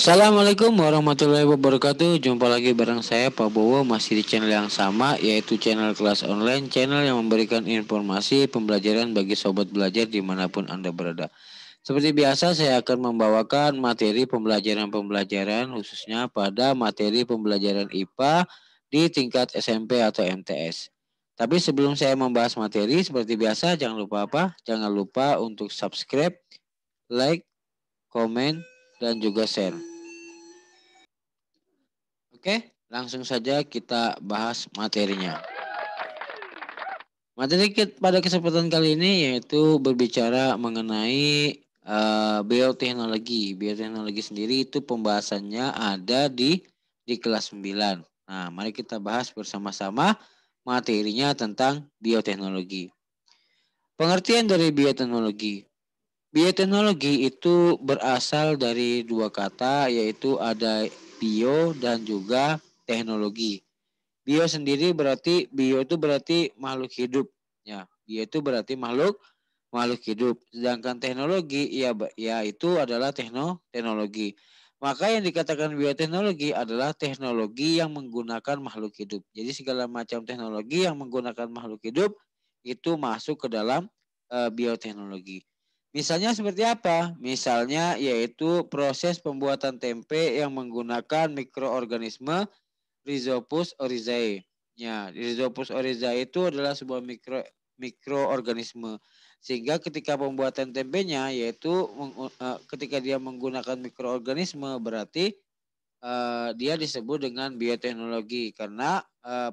Assalamualaikum warahmatullahi wabarakatuh. Jumpa lagi bareng saya Pak Bowo, masih di channel yang sama, yaitu channel kelas online, channel yang memberikan informasi pembelajaran bagi sobat belajar dimanapun Anda berada. Seperti biasa, saya akan membawakan materi pembelajaran khususnya pada materi pembelajaran IPA di tingkat SMP atau MTS. Tapi sebelum saya membahas materi, seperti biasa jangan lupa apa? Jangan lupa untuk subscribe, like, komen, dan juga share. Oke, langsung saja kita bahas materinya. Materi pada kesempatan kali ini yaitu berbicara mengenai bioteknologi. Bioteknologi sendiri itu pembahasannya ada di kelas 9. Nah, mari kita bahas bersama-sama materinya tentang bioteknologi. Pengertian dari bioteknologi. Bioteknologi itu berasal dari dua kata, yaitu ada bio dan juga teknologi. Bio sendiri bio itu berarti makhluk hidup. Ya, bio itu berarti makhluk hidup. Sedangkan teknologi ya itu adalah teknologi. Maka yang dikatakan bioteknologi adalah teknologi yang menggunakan makhluk hidup. Jadi segala macam teknologi yang menggunakan makhluk hidup itu masuk ke dalam bioteknologi. Misalnya seperti apa? Misalnya yaitu proses pembuatan tempe yang menggunakan mikroorganisme Rhizopus oryzae. Ya, Rhizopus oryzae itu adalah sebuah mikroorganisme. Sehingga ketika pembuatan tempenya yaitu ketika dia menggunakan mikroorganisme berarti dia disebut dengan bioteknologi karena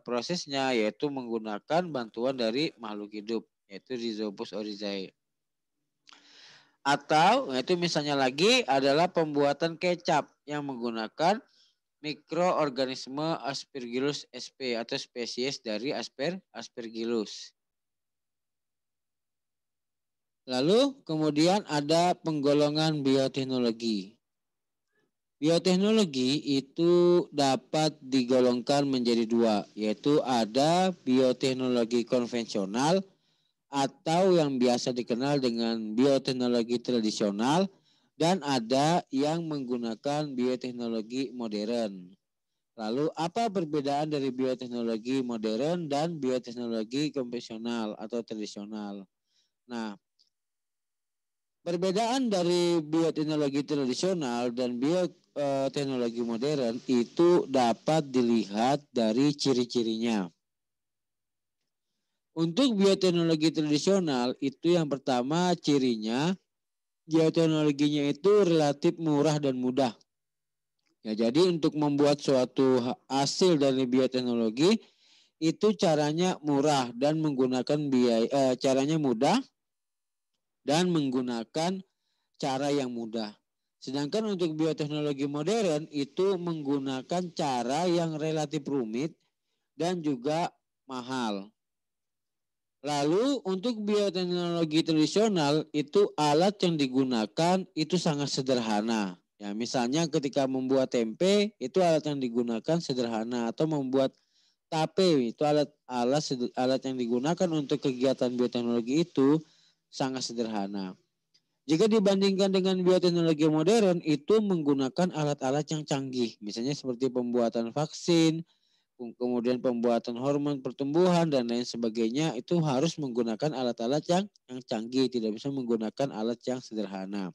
prosesnya yaitu menggunakan bantuan dari makhluk hidup yaitu Rhizopus oryzae. Atau itu misalnya lagi adalah pembuatan kecap yang menggunakan mikroorganisme Aspergillus sp atau spesies dari Aspergillus. Lalu kemudian ada penggolongan bioteknologi. Bioteknologi itu dapat digolongkan menjadi dua, yaitu ada bioteknologi konvensional atau yang biasa dikenal dengan bioteknologi tradisional dan ada yang menggunakan bioteknologi modern. Lalu apa perbedaan dari bioteknologi modern dan bioteknologi konvensional atau tradisional? Nah, perbedaan dari bioteknologi tradisional dan bioteknologi modern itu dapat dilihat dari ciri-cirinya. Untuk bioteknologi tradisional itu yang pertama cirinya bioteknologinya itu relatif murah dan mudah. Ya, jadi untuk membuat suatu hasil dari bioteknologi itu caranya murah dan menggunakan caranya mudah dan menggunakan cara yang mudah. Sedangkan untuk bioteknologi modern itu menggunakan cara yang relatif rumit dan juga mahal. Lalu untuk bioteknologi tradisional itu alat yang digunakan itu sangat sederhana. Ya, misalnya ketika membuat tempe itu alat yang digunakan sederhana atau membuat tape itu alat yang digunakan untuk kegiatan bioteknologi itu sangat sederhana. Jika dibandingkan dengan bioteknologi modern itu menggunakan alat-alat yang canggih, misalnya seperti pembuatan vaksin, kemudian pembuatan hormon pertumbuhan dan lain sebagainya itu harus menggunakan alat-alat yang canggih, tidak bisa menggunakan alat yang sederhana.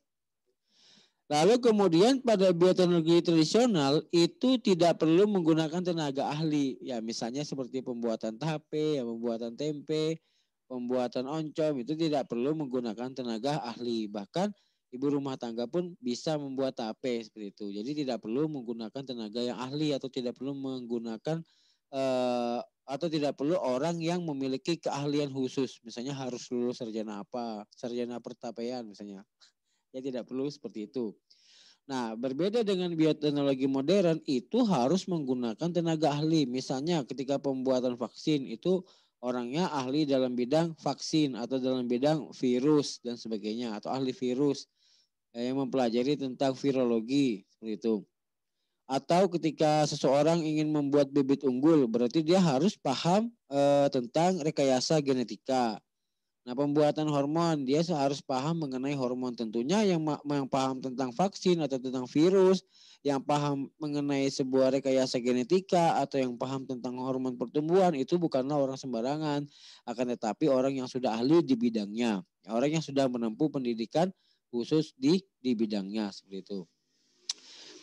Lalu kemudian pada bioteknologi tradisional itu tidak perlu menggunakan tenaga ahli. Ya misalnya seperti pembuatan tape, ya, pembuatan tempe, pembuatan oncom itu tidak perlu menggunakan tenaga ahli. Bahkan ibu rumah tangga pun bisa membuat tape seperti itu. Jadi tidak perlu menggunakan tenaga yang ahli atau tidak perlu menggunakan atau tidak perlu orang yang memiliki keahlian khusus. Misalnya harus lulus sarjana apa, sarjana pertapaian misalnya. Ya tidak perlu seperti itu. Nah, berbeda dengan bioteknologi modern itu harus menggunakan tenaga ahli. Misalnya ketika pembuatan vaksin itu orangnya ahli dalam bidang vaksin atau dalam bidang virus dan sebagainya atau ahli virus yang mempelajari tentang virologi seperti itu. Atau ketika seseorang ingin membuat bibit unggul berarti dia harus paham tentang rekayasa genetika. Nah, pembuatan hormon dia harus paham mengenai hormon, tentunya yang paham tentang vaksin atau tentang virus, yang paham mengenai sebuah rekayasa genetika atau yang paham tentang hormon pertumbuhan itu bukanlah orang sembarangan, akan tetapi orang yang sudah ahli di bidangnya, orang yang sudah menempuh pendidikan khusus di bidangnya, seperti itu.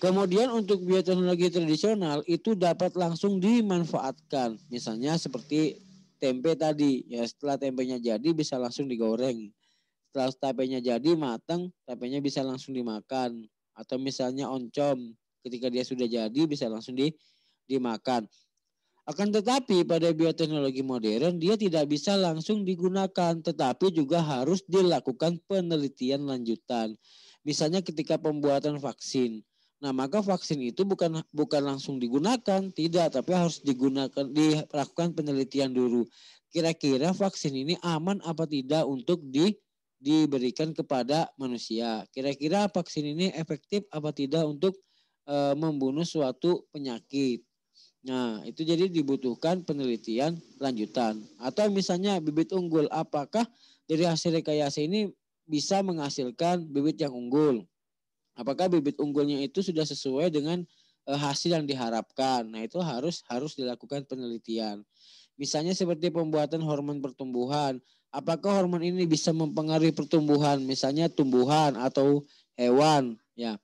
Kemudian untuk bioteknologi tradisional itu dapat langsung dimanfaatkan, misalnya seperti tempe tadi, ya setelah tempenya jadi bisa langsung digoreng. Setelah tapenya jadi matang, tapenya bisa langsung dimakan. Atau misalnya oncom, ketika dia sudah jadi bisa langsung dimakan. Akan tetapi pada bioteknologi modern dia tidak bisa langsung digunakan, tetapi juga harus dilakukan penelitian lanjutan. Misalnya ketika pembuatan vaksin. Nah, maka vaksin itu bukan langsung digunakan, tidak, tapi harus dilakukan penelitian dulu. Kira-kira vaksin ini aman apa tidak untuk diberikan kepada manusia. Kira-kira vaksin ini efektif apa tidak untuk membunuh suatu penyakit. Nah, itu jadi dibutuhkan penelitian lanjutan. Atau misalnya bibit unggul, apakah dari hasil rekayasa ini bisa menghasilkan bibit yang unggul? Apakah bibit unggulnya itu sudah sesuai dengan hasil yang diharapkan? Nah, itu harus dilakukan penelitian. Misalnya seperti pembuatan hormon pertumbuhan. Apakah hormon ini bisa mempengaruhi pertumbuhan, misalnya tumbuhan atau hewan? Ya,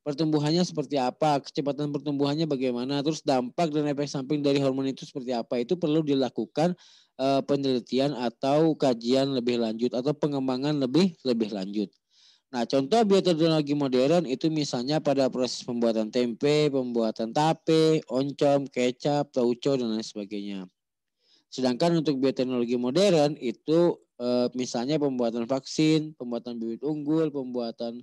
pertumbuhannya seperti apa, kecepatan pertumbuhannya bagaimana, terus dampak dan efek samping dari hormon itu seperti apa, itu perlu dilakukan penelitian atau kajian lebih lanjut atau pengembangan lebih lanjut. Nah, contoh bioteknologi modern itu misalnya pada proses pembuatan tempe, pembuatan tape, oncom, kecap, tauco, dan lain sebagainya. Sedangkan untuk bioteknologi modern itu misalnya pembuatan vaksin, pembuatan bibit unggul, pembuatan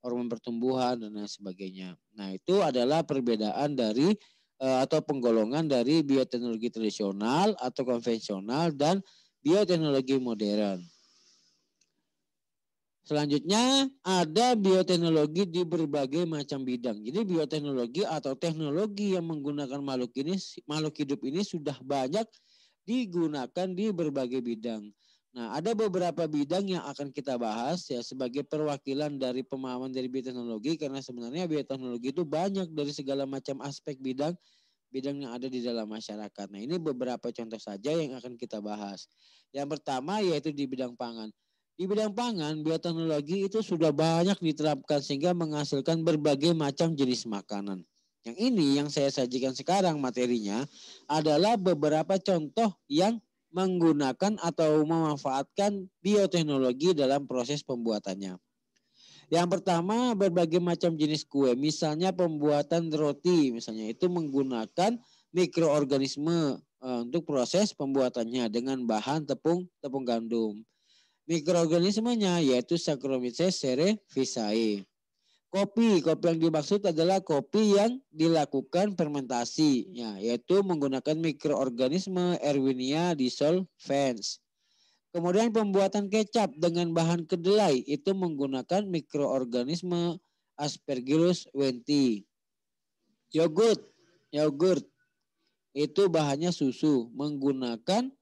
hormon pertumbuhan, dan lain sebagainya. Nah, itu adalah perbedaan dari atau penggolongan dari bioteknologi tradisional atau konvensional dan bioteknologi modern. Selanjutnya ada bioteknologi di berbagai macam bidang. Jadi bioteknologi atau teknologi yang menggunakan makhluk hidup ini sudah banyak digunakan di berbagai bidang. Nah, ada beberapa bidang yang akan kita bahas ya sebagai perwakilan dari pemahaman dari bioteknologi, karena sebenarnya bioteknologi itu banyak dari segala macam aspek bidang yang ada di dalam masyarakat. Nah, ini beberapa contoh saja yang akan kita bahas. Yang pertama yaitu di bidang pangan. Di bidang pangan, bioteknologi itu sudah banyak diterapkan sehingga menghasilkan berbagai macam jenis makanan. Yang ini yang saya sajikan sekarang materinya adalah beberapa contoh yang menggunakan atau memanfaatkan bioteknologi dalam proses pembuatannya. Yang pertama, berbagai macam jenis kue, misalnya pembuatan roti, misalnya itu menggunakan mikroorganisme untuk proses pembuatannya dengan bahan tepung gandum. Mikroorganismenya yaitu Saccharomyces cerevisiae. Kopi yang dimaksud adalah kopi yang dilakukan fermentasi, ya, yaitu menggunakan mikroorganisme Erwinia dissolvens. Kemudian pembuatan kecap dengan bahan kedelai itu menggunakan mikroorganisme Aspergillus wenti. Yogurt itu bahannya susu menggunakan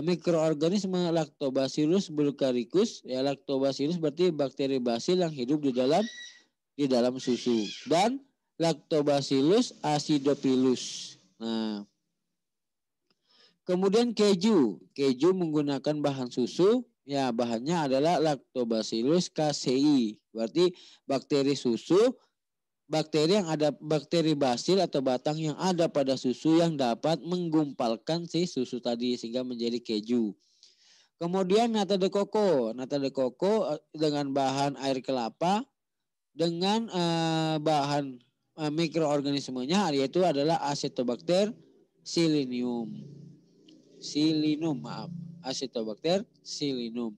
mikroorganisme Lactobacillus bulgaricus. Ya, Lactobacillus berarti bakteri basil yang hidup di dalam susu, dan Lactobacillus acidophilus. Nah, kemudian keju menggunakan bahan susu, ya bahannya adalah Lactobacillus casei, berarti bakteri susu. Bakteri yang ada bakteri basil atau batang yang ada pada susu yang dapat menggumpalkan si susu tadi sehingga menjadi keju. Kemudian nata de coco dengan bahan air kelapa dengan bahan mikroorganismenya yaitu adalah Acetobacter silinum. Acetobacter silinum.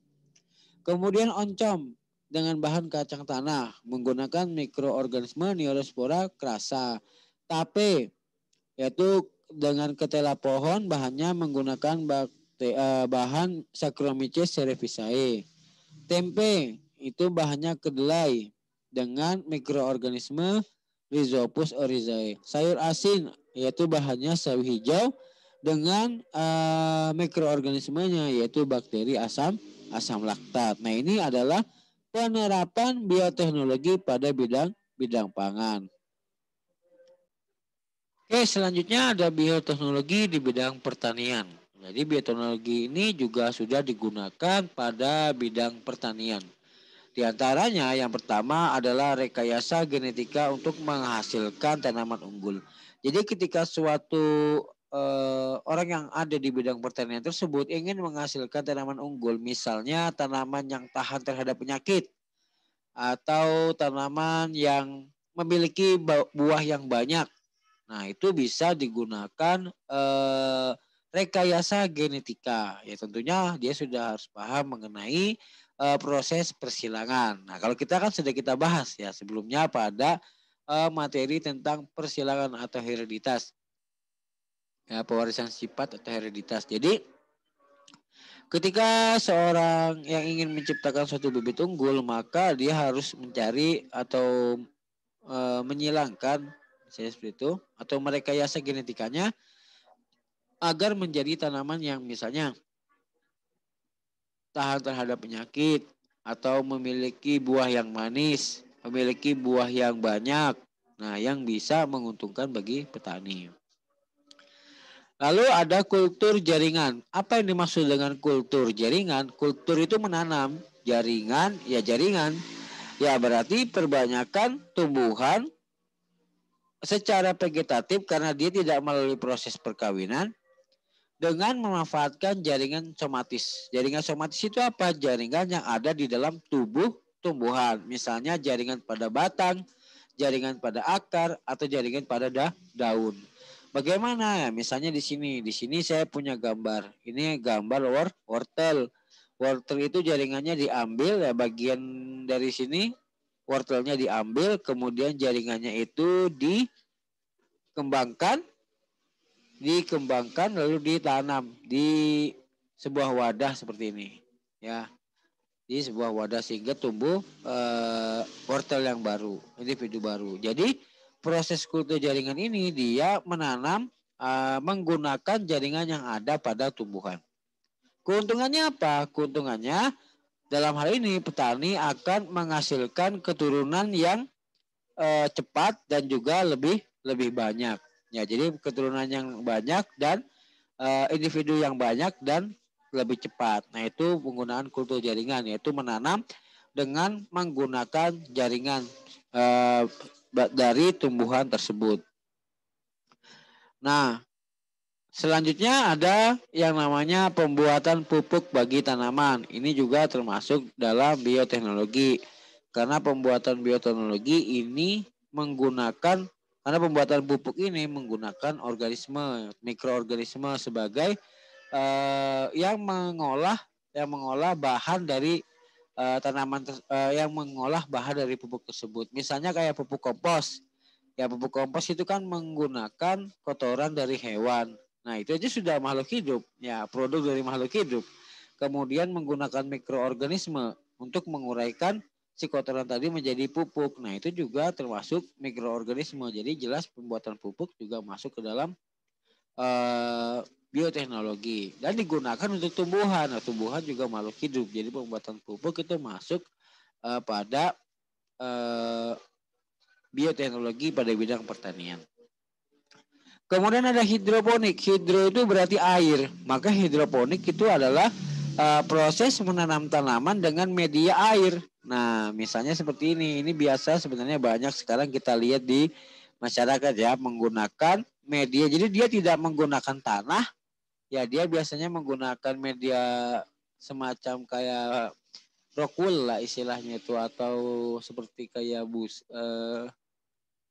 Kemudian oncom dengan bahan kacang tanah menggunakan mikroorganisme Neospora crassa. Tape yaitu dengan ketela pohon, bahannya menggunakan bahan Saccharomyces cerevisiae. Tempe itu bahannya kedelai dengan mikroorganisme Rhizopus oryzae. Sayur asin yaitu bahannya sawi hijau dengan mikroorganismenya, yaitu bakteri asam laktat. Nah, ini adalah penerapan bioteknologi pada bidang pangan. Oke, selanjutnya ada bioteknologi di bidang pertanian. Jadi bioteknologi ini juga sudah digunakan pada bidang pertanian. Di antaranya yang pertama adalah rekayasa genetika untuk menghasilkan tanaman unggul. Jadi ketika suatu orang yang ada di bidang pertanian tersebut ingin menghasilkan tanaman unggul, misalnya tanaman yang tahan terhadap penyakit atau tanaman yang memiliki buah yang banyak. Nah, itu bisa digunakan rekayasa genetika. Ya tentunya dia sudah harus paham mengenai proses persilangan. Nah, kalau kita kan sudah kita bahas ya sebelumnya pada materi tentang persilangan atau hereditas. Ya, pewarisan sifat atau hereditas. Jadi ketika seorang yang ingin menciptakan suatu bibit unggul, maka dia harus mencari atau menyilangkan misalnya seperti itu atau merekayasa genetikanya agar menjadi tanaman yang misalnya tahan terhadap penyakit atau memiliki buah yang manis, memiliki buah yang banyak. Nah, yang bisa menguntungkan bagi petani. Lalu ada kultur jaringan. Apa yang dimaksud dengan kultur jaringan? Kultur itu menanam, jaringan ya jaringan. Ya berarti perbanyakan tumbuhan secara vegetatif karena dia tidak melalui proses perkawinan dengan memanfaatkan jaringan somatis. Jaringan somatis itu apa? Jaringan yang ada di dalam tubuh tumbuhan. Misalnya jaringan pada batang, jaringan pada akar, atau jaringan pada daun. Bagaimana ya? Misalnya di sini saya punya gambar. Ini gambar wortel. Wortel itu jaringannya diambil ya bagian dari sini wortelnya diambil, kemudian jaringannya itu dikembangkan lalu ditanam di sebuah wadah seperti ini ya, di sebuah wadah sehingga tumbuh wortel yang baru, individu baru. Jadi proses kultur jaringan ini dia menanam menggunakan jaringan yang ada pada tumbuhan. Keuntungannya apa? Keuntungannya dalam hal ini petani akan menghasilkan keturunan yang cepat dan juga lebih banyak. Ya, jadi keturunan yang banyak dan individu yang banyak dan lebih cepat. Nah, itu penggunaan kultur jaringan, yaitu menanam dengan menggunakan jaringan dari tumbuhan tersebut. Nah, selanjutnya ada yang namanya pembuatan pupuk bagi tanaman. Ini juga termasuk dalam bioteknologi. Karena pembuatan bioteknologi ini menggunakan, karena pembuatan pupuk ini menggunakan organisme, mikroorganisme sebagai yang mengolah bahan dari yang mengolah bahan dari pupuk tersebut. Misalnya kayak pupuk kompos. Ya, pupuk kompos itu kan menggunakan kotoran dari hewan. Nah, itu aja sudah makhluk hidup. Ya, produk dari makhluk hidup. Kemudian menggunakan mikroorganisme untuk menguraikan si kotoran tadi menjadi pupuk. Nah, itu juga termasuk mikroorganisme. Jadi jelas pembuatan pupuk juga masuk ke dalam bioteknologi dan digunakan untuk tumbuhan. Nah, tumbuhan juga makhluk hidup. Jadi pembuatan pupuk itu masuk pada bioteknologi pada bidang pertanian. Kemudian ada hidroponik. Hidro itu berarti air. Maka hidroponik itu adalah proses menanam tanaman dengan media air. Nah, misalnya seperti ini. Ini biasa sebenarnya banyak sekarang kita lihat di masyarakat ya, menggunakan media. Jadi dia tidak menggunakan tanah. Ya, dia biasanya menggunakan media semacam kayak rock wool lah istilahnya itu, atau seperti kayak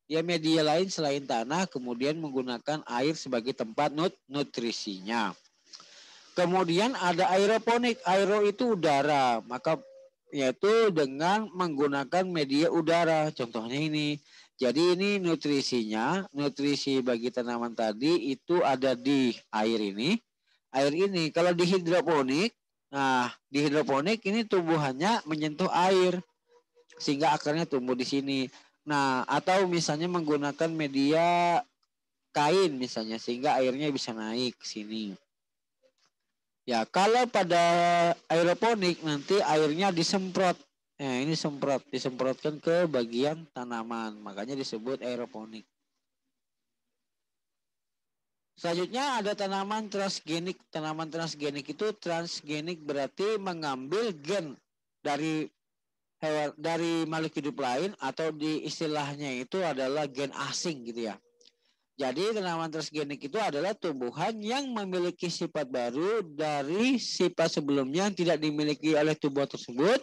ya media lain selain tanah, kemudian menggunakan air sebagai tempat nutrisinya. Kemudian ada aeroponik. Aero itu udara, maka yaitu dengan menggunakan media udara. Contohnya ini. Jadi ini nutrisinya, nutrisi bagi tanaman tadi itu ada di air ini. Air ini kalau di hidroponik, nah di hidroponik ini tumbuhannya menyentuh air sehingga akarnya tumbuh di sini. Nah, atau misalnya menggunakan media kain misalnya sehingga airnya bisa naik ke sini. Ya, kalau pada aeroponik nanti airnya disemprot. Nah, ini disemprotkan ke bagian tanaman, makanya disebut aeroponik. Selanjutnya ada tanaman transgenik. Tanaman transgenik itu transgenik berarti mengambil gen dari hewan, dari makhluk hidup lain, atau di istilahnya itu adalah gen asing gitu ya. Jadi tanaman transgenik itu adalah tumbuhan yang memiliki sifat baru dari sifat sebelumnya yang tidak dimiliki oleh tumbuhan tersebut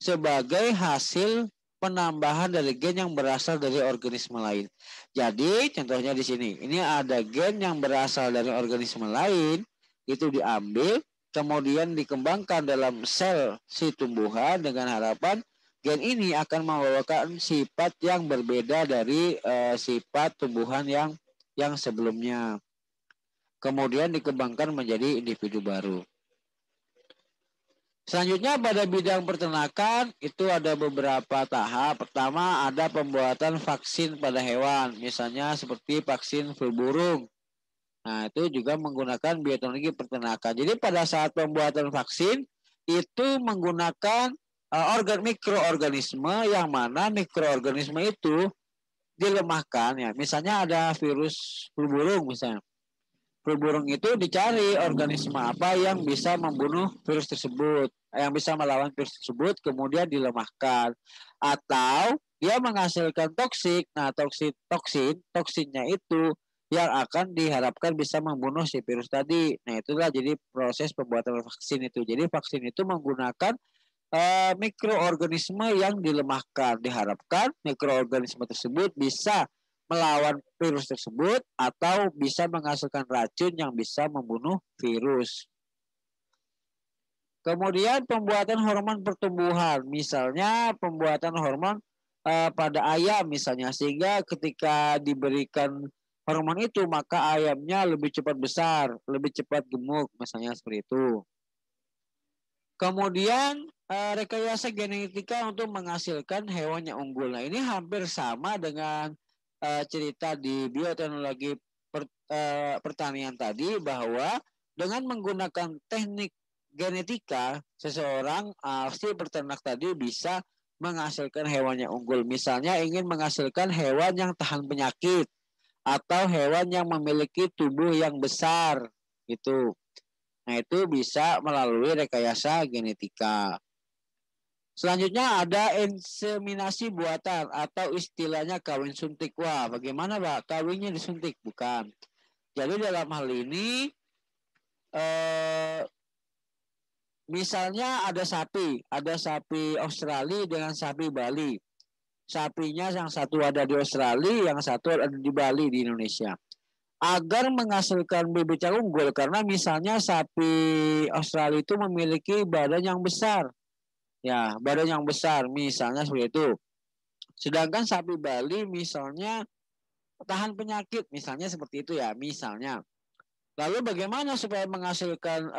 sebagai hasil penambahan dari gen yang berasal dari organisme lain. Jadi contohnya di sini, ini ada gen yang berasal dari organisme lain, itu diambil, kemudian dikembangkan dalam sel si tumbuhan dengan harapan gen ini akan membawakan sifat yang berbeda dari sifat tumbuhan yang sebelumnya. Kemudian dikembangkan menjadi individu baru. Selanjutnya pada bidang peternakan itu ada beberapa tahap. Pertama ada pembuatan vaksin pada hewan, misalnya seperti vaksin flu burung. Nah, itu juga menggunakan bioteknologi peternakan. Jadi pada saat pembuatan vaksin itu menggunakan mikroorganisme, yang mana mikroorganisme itu dilemahkan ya. Misalnya ada virus flu burung misalnya. Flu burung itu dicari organisme apa yang bisa membunuh virus tersebut, yang bisa melawan virus tersebut, kemudian dilemahkan. Atau dia menghasilkan toksik. Nah, toksinnya itu yang akan diharapkan bisa membunuh si virus tadi. Nah, itulah jadi proses pembuatan vaksin itu. Jadi vaksin itu menggunakan mikroorganisme yang dilemahkan. Diharapkan mikroorganisme tersebut bisa melawan virus tersebut atau bisa menghasilkan racun yang bisa membunuh virus. Kemudian pembuatan hormon pertumbuhan, misalnya pembuatan hormon pada ayam misalnya, sehingga ketika diberikan hormon itu maka ayamnya lebih cepat besar, lebih cepat gemuk, misalnya seperti itu. Kemudian rekayasa genetika untuk menghasilkan hewan yang unggul. Nah, ini hampir sama dengan cerita di bioteknologi pertanian tadi, bahwa dengan menggunakan teknik genetika seseorang si peternak tadi bisa menghasilkan hewan yang unggul. Misalnya ingin menghasilkan hewan yang tahan penyakit atau hewan yang memiliki tubuh yang besar gitu. Nah, itu bisa melalui rekayasa genetika. Selanjutnya ada inseminasi buatan atau istilahnya kawin suntik. Wah, bagaimana Pak? Kawinnya disuntik? Bukan. Jadi dalam hal ini misalnya ada sapi Australia dengan sapi Bali. Sapinya yang satu ada di Australia, yang satu ada di Bali di Indonesia. Agar menghasilkan bebek yang unggul, karena misalnya sapi Australia itu memiliki badan yang besar, ya badan yang besar misalnya seperti itu, sedangkan sapi Bali misalnya tahan penyakit misalnya seperti itu ya misalnya. Lalu bagaimana supaya menghasilkan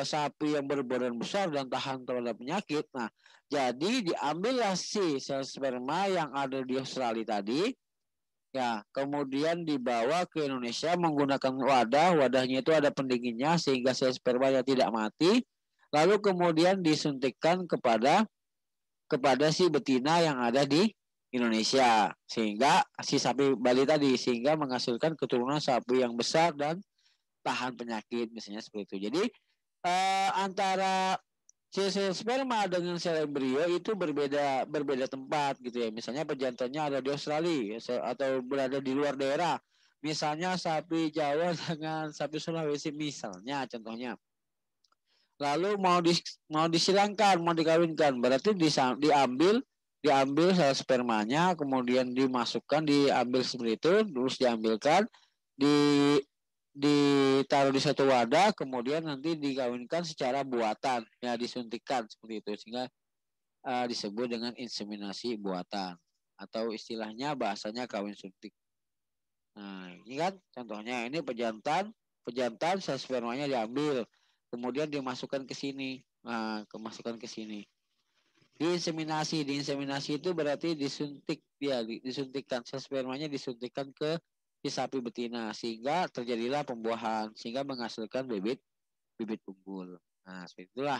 sapi yang berbadan besar dan tahan terhadap penyakit? Nah, jadi diambillah si sel sperma yang ada di Australia tadi. Ya, kemudian dibawa ke Indonesia menggunakan wadahnya itu ada pendinginnya sehingga sel spermanya tidak mati. Lalu kemudian disuntikkan kepada si betina yang ada di Indonesia, sehingga si sapi Bali tadi sehingga menghasilkan keturunan sapi yang besar dan tahan penyakit misalnya seperti itu. Jadi antara sel sperma dengan sel embrio itu berbeda tempat gitu ya. Misalnya pejantannya ada di Australia atau berada di luar daerah. Misalnya sapi Jawa dengan sapi Sulawesi misalnya contohnya. Lalu mau disilangkan, mau dikawinkan, berarti diambil sel spermanya, kemudian diambil seperti itu, terus diambilkan, di ditaruh di satu wadah, kemudian nanti dikawinkan secara buatan, ya disuntikkan seperti itu, sehingga disebut dengan inseminasi buatan atau istilahnya bahasanya kawin suntik. Nah, ini kan contohnya, ini pejantan sel spermanya diambil, kemudian dimasukkan ke sini. Nah, kemasukkan ke sini. Diinseminasi itu berarti disuntik, ya disuntikkan sel spermanya, disuntikkan ke si sapi betina sehingga terjadilah pembuahan sehingga menghasilkan bibit unggul. Nah, seperti itulah.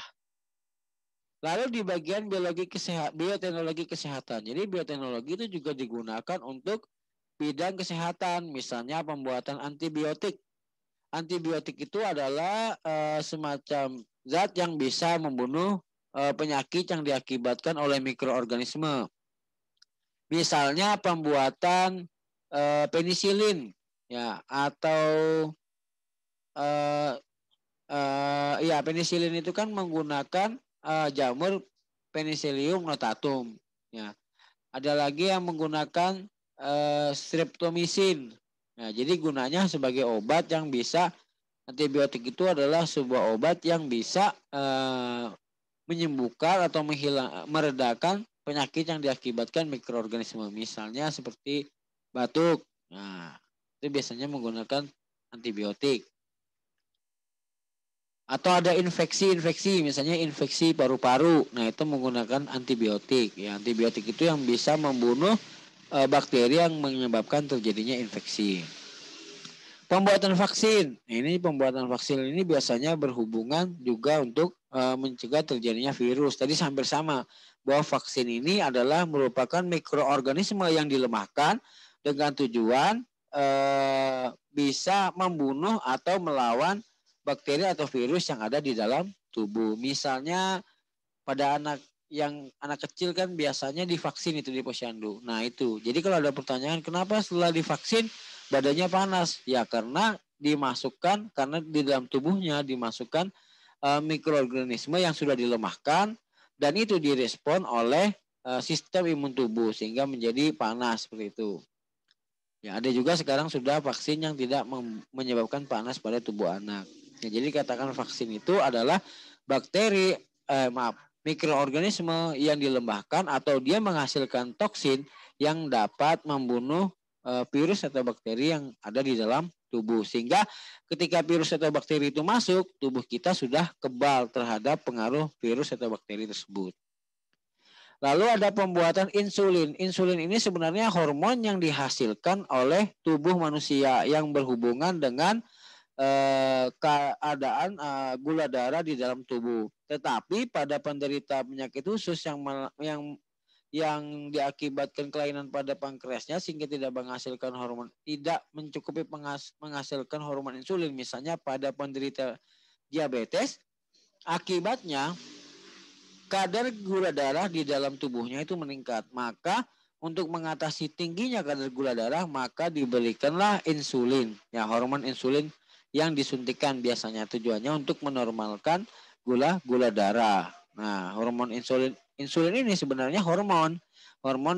Lalu di bagian bioteknologi kesehatan. Jadi bioteknologi itu juga digunakan untuk bidang kesehatan, misalnya pembuatan antibiotik. Antibiotik itu adalah semacam zat yang bisa membunuh penyakit yang diakibatkan oleh mikroorganisme. Misalnya pembuatan penisilin, ya, atau ya penisilin itu kan menggunakan jamur Penicillium notatum. Ya, ada lagi yang menggunakan streptomycin. Nah, jadi gunanya sebagai obat yang bisa antibiotik itu adalah sebuah obat yang bisa menyembuhkan atau meredakan penyakit yang diakibatkan mikroorganisme. Misalnya seperti batuk. Nah, itu biasanya menggunakan antibiotik. Atau ada infeksi, misalnya infeksi paru-paru. Nah, itu menggunakan antibiotik. Ya, antibiotik itu yang bisa membunuh bakteri yang menyebabkan terjadinya infeksi. Pembuatan vaksin. Ini pembuatan vaksin ini biasanya berhubungan juga untuk mencegah terjadinya virus. Tadi hampir sama bahwa vaksin ini adalah merupakan mikroorganisme yang dilemahkan dengan tujuan bisa membunuh atau melawan bakteri atau virus yang ada di dalam tubuh. Misalnya pada anak kecil kan biasanya divaksin itu di posyandu. Nah itu. Jadi kalau ada pertanyaan kenapa setelah divaksin badannya panas? Ya karena karena di dalam tubuhnya dimasukkan mikroorganisme yang sudah dilemahkan dan itu direspon oleh sistem imun tubuh sehingga menjadi panas seperti itu. Ya, ada juga sekarang sudah vaksin yang tidak menyebabkan panas pada tubuh anak. Ya, jadi katakan vaksin itu adalah mikroorganisme yang dilemahkan atau dia menghasilkan toksin yang dapat membunuh virus atau bakteri yang ada di dalam tubuh. Sehingga ketika virus atau bakteri itu masuk, tubuh kita sudah kebal terhadap pengaruh virus atau bakteri tersebut. Lalu ada pembuatan insulin. Insulin ini sebenarnya hormon yang dihasilkan oleh tubuh manusia yang berhubungan dengan keadaan gula darah di dalam tubuh. Tetapi pada penderita penyakit khusus yang diakibatkan kelainan pada pankreasnya sehingga tidak mencukupi menghasilkan hormon insulin, misalnya pada penderita diabetes, akibatnya kadar gula darah di dalam tubuhnya itu meningkat. Maka untuk mengatasi tingginya kadar gula darah, maka diberikanlah insulin, ya hormon insulin yang disuntikan biasanya tujuannya untuk menormalkan gula darah. Nah, hormon insulin ini sebenarnya hormon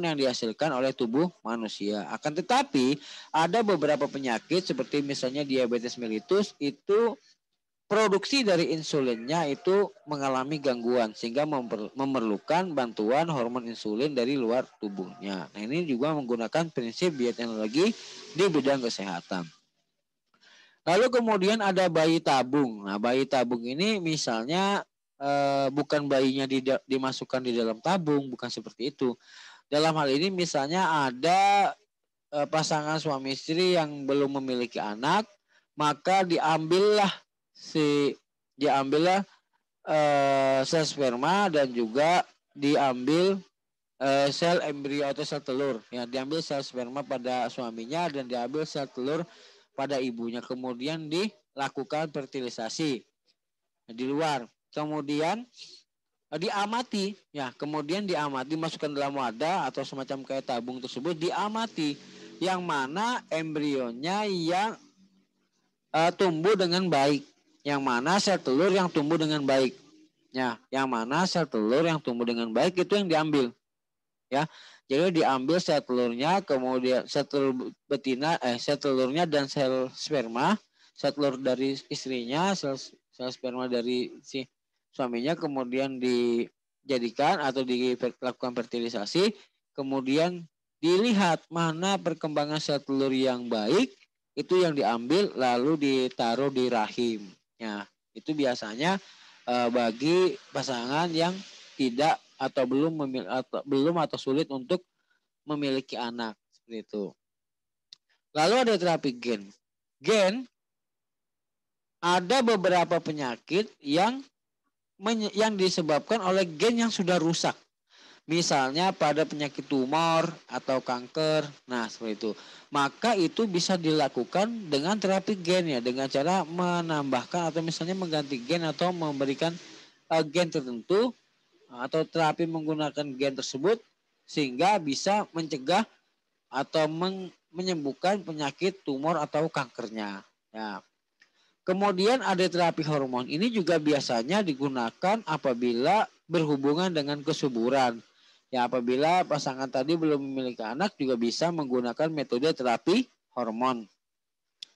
yang dihasilkan oleh tubuh manusia. Akan tetapi ada beberapa penyakit seperti misalnya diabetes mellitus itu produksi dari insulinnya itu mengalami gangguan sehingga memerlukan bantuan hormon insulin dari luar tubuhnya. Nah, ini juga menggunakan prinsip bioteknologi di bidang kesehatan. Lalu kemudian ada bayi tabung. Nah, bayi tabung ini misalnya bukan bayinya dimasukkan di dalam tabung, bukan seperti itu. Dalam hal ini misalnya ada pasangan suami istri yang belum memiliki anak, maka diambillah sel sperma dan juga diambil sel embrio atau sel telur. Ya, diambil sel sperma pada suaminya dan diambil sel telur pada ibunya, kemudian dilakukan fertilisasi di luar, kemudian diamati, ya kemudian diamati masukkan dalam wadah atau semacam kayak tabung tersebut, diamati yang mana embrionya yang tumbuh dengan baik, yang mana sel telur yang tumbuh dengan baik, ya yang mana sel telur yang tumbuh dengan baik itu yang diambil, ya. Jadi diambil sel telurnya, kemudian sel telur betina, sel telurnya dan sel sperma, sel telur dari istrinya, sel sperma dari si suaminya, kemudian dijadikan atau dilakukan fertilisasi, kemudian dilihat mana perkembangan sel telur yang baik, itu yang diambil lalu ditaruh di rahim. Ya, itu biasanya bagi pasangan yang tidak atau belum atau sulit untuk memiliki anak seperti itu. Lalu ada terapi gen. Gen ada beberapa penyakit yang disebabkan oleh gen yang sudah rusak. Misalnya pada penyakit tumor atau kanker. Nah, seperti itu. Maka itu bisa dilakukan dengan terapi gen ya, dengan cara menambahkan atau misalnya mengganti gen atau memberikan gen tertentu atau terapi menggunakan gen tersebut sehingga bisa mencegah atau menyembuhkan penyakit tumor atau kankernya. Ya. Kemudian ada terapi hormon. Ini juga biasanya digunakan apabila berhubungan dengan kesuburan. Ya, apabila pasangan tadi belum memiliki anak juga bisa menggunakan metode terapi hormon.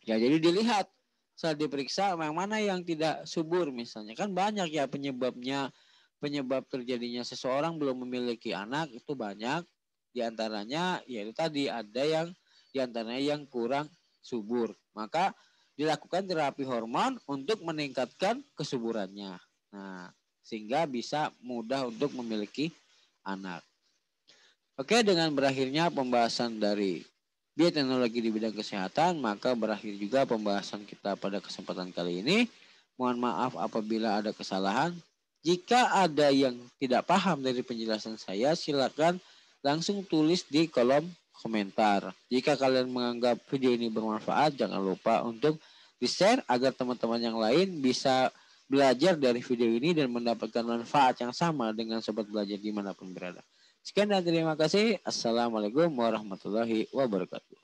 Ya, jadi dilihat saat diperiksa yang mana yang tidak subur misalnya. Kan banyak ya penyebabnya. Penyebab terjadinya seseorang belum memiliki anak itu banyak. Di antaranya yaitu tadi ada yang di antaranya yang kurang subur. Maka dilakukan terapi hormon untuk meningkatkan kesuburannya. Nah, sehingga bisa mudah untuk memiliki anak. Oke, dengan berakhirnya pembahasan dari bioteknologi di bidang kesehatan, maka berakhir juga pembahasan kita pada kesempatan kali ini. Mohon maaf apabila ada kesalahan. Jika ada yang tidak paham dari penjelasan saya, silakan langsung tulis di kolom komentar. Jika kalian menganggap video ini bermanfaat, jangan lupa untuk di-share agar teman-teman yang lain bisa belajar dari video ini dan mendapatkan manfaat yang sama dengan sobat belajar dimanapun berada. Sekian dan terima kasih. Assalamualaikum warahmatullahi wabarakatuh.